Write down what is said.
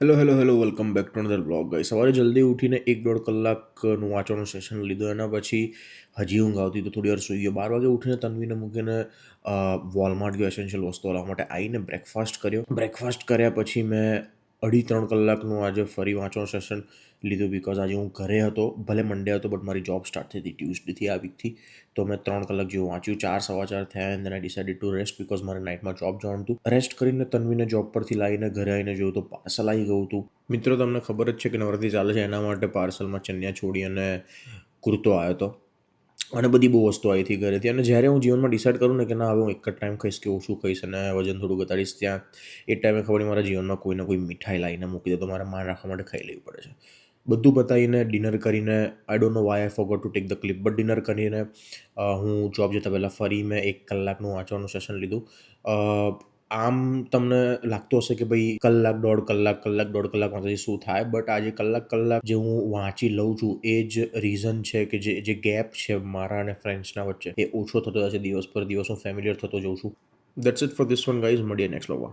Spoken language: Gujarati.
Hello welcome back to another blog guys. સવારે જલ્દી ઉઠીને 1-1.5 કલાકનું વાંચવાનું સેશન લીધું. એના પછી હજી ઊંઘ આવતી તો થોડી વાર સૂઈ ગયો. 12 વાગે ઉઠીને તન્વીને મૂકીને વોલમાર્ટ ગયો એસેન્શિયલ વસ્તુઓ લાવવા માટે. આવીને બ્રેકફાસ્ટ કર્યો. બ્રેકફાસ્ટ કર્યા પછી મેં 2.5-3 કલાકનું આજે ફરી વાંચવાનું સેશન લીધું. બિકોઝ આજે હું ઘરે હતો, ભલે મંડે હતો બટ મારી જોબ સ્ટાર્ટ થઈ હતી ટ્યુઝડેથી આ વીકથી. તો મેં 3 કલાક જેવું વાંચ્યું. 4 સવા 4 થયા and then I decided to rest because મારે નાઇટમાં જોબ જવાનું હતું. રેસ્ટ કરીને તન્વીને જોબ પરથી લાવીને ઘરે આવીને જોયું તો પાર્સલ આવી ગયું હતું. મિત્રો, તમને ખબર જ છે કે નવરાત્રી ચાલે છે, એના માટે પાર્સલમાં ચણિયા ચોળી અને કુર્તો આવ્યો હતો અને બધી બહુ વસ્તુ આવી હતી ઘરેથી. અને જ્યારે હું જીવનમાં ડિસાઇડ કરું ને કે ના, હવે હું એક જ ટાઈમ ખાઈશ કે ઓછું ખાઈશ અને વજન થોડું ઘટાડીશ, ત્યાં એ ટાઈમે ખબર મારા જીવનમાં કોઈને કોઈ મીઠાઈ લાવીને મૂકી દે તો મારે માન રાખવા માટે ખાઈ લેવી પડે છે. બધું પતાવીને ડિનર કરીને, I don't know why I forgot to take the clip, but dinner કરીને હું જોબ જતાં પહેલાં ફરી મેં 1 કલાકનું વાંચવાનું સેશન લીધું. આમ તમને લાગતું હશે કે ભાઈ કલાક દોઢ કલાક વાંચવાથી શું થાય, બટ આજે કલાક જે હું વાંચી લઉં છું એ જ રીઝન છે કે જે ગેપ છે મારા અને ફ્રેન્ડ્સના વચ્ચે એ ઓછો થતો જાય છે. દિવસ પર દિવસ હું ફેમિલિયર થતો જઉં છું. That's it for this one guys. મળીએ નેક્સ્ટ વ્લોગમાં.